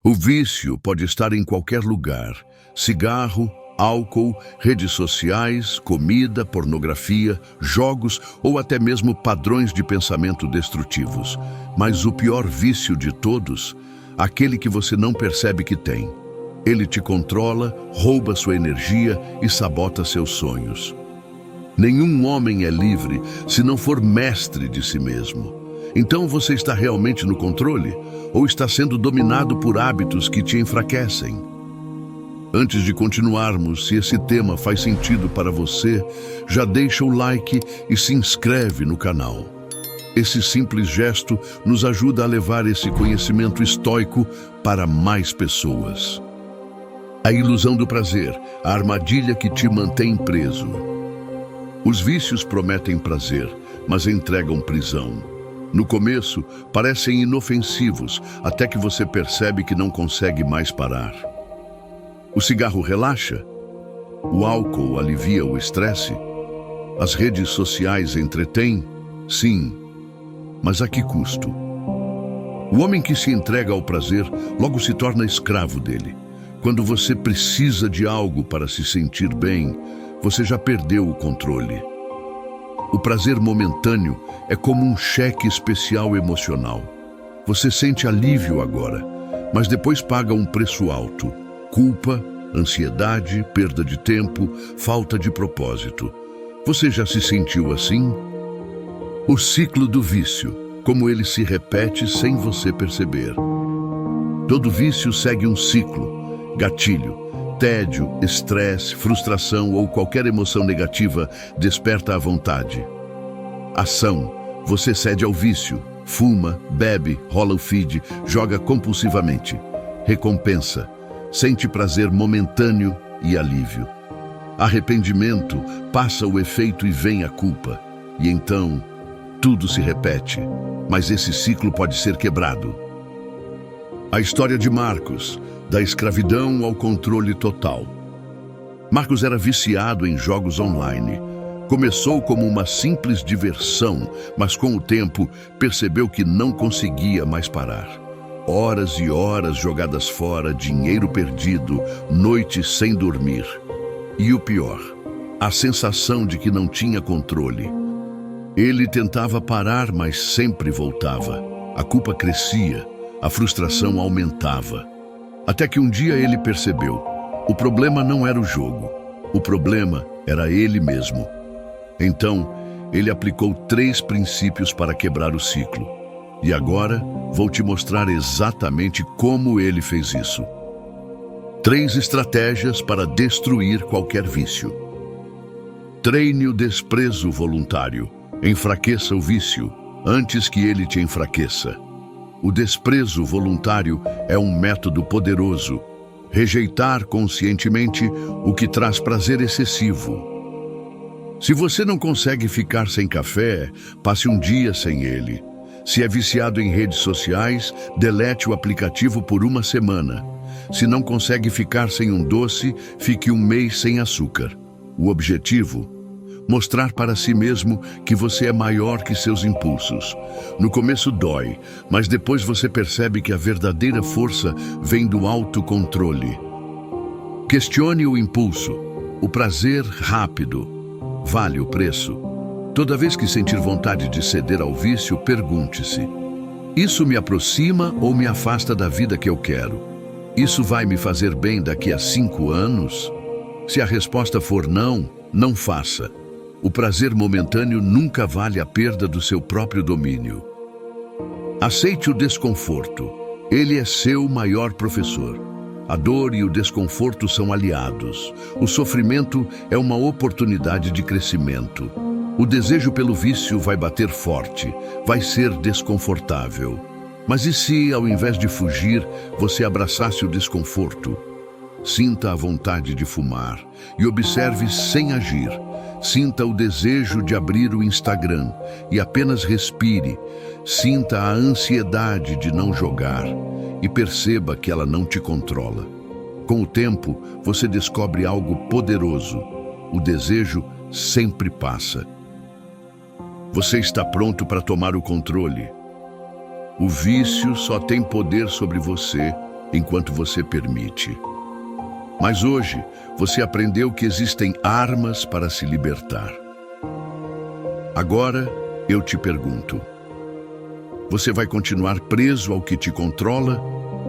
O vício pode estar em qualquer lugar: cigarro, álcool, redes sociais, comida, pornografia, jogos ou até mesmo padrões de pensamento destrutivos. Mas o pior vício de todos, aquele que você não percebe que tem. Ele te controla, rouba sua energia e sabota seus sonhos. Nenhum homem é livre se não for mestre de si mesmo. Então você está realmente no controle ou está sendo dominado por hábitos que te enfraquecem? Antes de continuarmos, se esse tema faz sentido para você, já deixa o like e se inscreve no canal. Esse simples gesto nos ajuda a levar esse conhecimento estoico para mais pessoas. A ilusão do prazer, a armadilha que te mantém preso. Os vícios prometem prazer, mas entregam prisão. No começo, parecem inofensivos, até que você percebe que não consegue mais parar. O cigarro relaxa? O álcool alivia o estresse? As redes sociais entretêm? Sim, mas a que custo? O homem que se entrega ao prazer logo se torna escravo dele. Quando você precisa de algo para se sentir bem, você já perdeu o controle. O prazer momentâneo é como um cheque especial emocional. Você sente alívio agora, mas depois paga um preço alto. Culpa, ansiedade, perda de tempo, falta de propósito. Você já se sentiu assim? O ciclo do vício, como ele se repete sem você perceber. Todo vício segue um ciclo. Gatilho, tédio, estresse, frustração ou qualquer emoção negativa desperta a vontade. Ação, você cede ao vício, fuma, bebe, rola o feed, joga compulsivamente. Recompensa, sente prazer momentâneo e alívio. Arrependimento, passa o efeito e vem a culpa. E então, tudo se repete, mas esse ciclo pode ser quebrado. A história de Marcos, da escravidão ao controle total. Marcos era viciado em jogos online. Começou como uma simples diversão, mas com o tempo percebeu que não conseguia mais parar. Horas e horas jogadas fora, dinheiro perdido, noites sem dormir. E o pior, a sensação de que não tinha controle. Ele tentava parar, mas sempre voltava. A culpa crescia, a frustração aumentava. Até que um dia ele percebeu, o problema não era o jogo, o problema era ele mesmo. Então, ele aplicou 3 princípios para quebrar o ciclo. E agora, vou te mostrar exatamente como ele fez isso. 3 estratégias para destruir qualquer vício. Treine o desprezo voluntário. Enfraqueça o vício antes que ele te enfraqueça. O desprezo voluntário é um método poderoso. Rejeitar conscientemente o que traz prazer excessivo. Se você não consegue ficar sem café, passe um dia sem ele. Se é viciado em redes sociais, delete o aplicativo por uma semana. Se não consegue ficar sem um doce, fique um mês sem açúcar. O objetivo? Mostrar para si mesmo que você é maior que seus impulsos. No começo dói, mas depois você percebe que a verdadeira força vem do autocontrole. Questione o impulso. O prazer rápido vale o preço? Toda vez que sentir vontade de ceder ao vício, pergunte-se: isso me aproxima ou me afasta da vida que eu quero? Isso vai me fazer bem daqui a 5 anos? Se a resposta for não, não faça. O prazer momentâneo nunca vale a perda do seu próprio domínio. Aceite o desconforto. Ele é seu maior professor. A dor e o desconforto são aliados. O sofrimento é uma oportunidade de crescimento. O desejo pelo vício vai bater forte, vai ser desconfortável. Mas e se, ao invés de fugir, você abraçasse o desconforto? Sinta a vontade de fumar e observe sem agir. Sinta o desejo de abrir o Instagram e apenas respire. Sinta a ansiedade de não jogar e perceba que ela não te controla. Com o tempo, você descobre algo poderoso. O desejo sempre passa. Você está pronto para tomar o controle. O vício só tem poder sobre você enquanto você permite. Mas hoje, você aprendeu que existem armas para se libertar. Agora, eu te pergunto: você vai continuar preso ao que te controla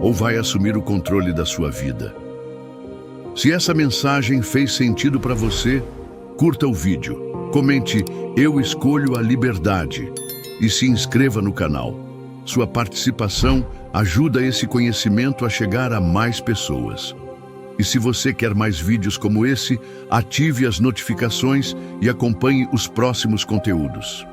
ou vai assumir o controle da sua vida? Se essa mensagem fez sentido para você, curta o vídeo, comente "Eu escolho a liberdade" e se inscreva no canal. Sua participação ajuda esse conhecimento a chegar a mais pessoas. E se você quer mais vídeos como esse, ative as notificações e acompanhe os próximos conteúdos.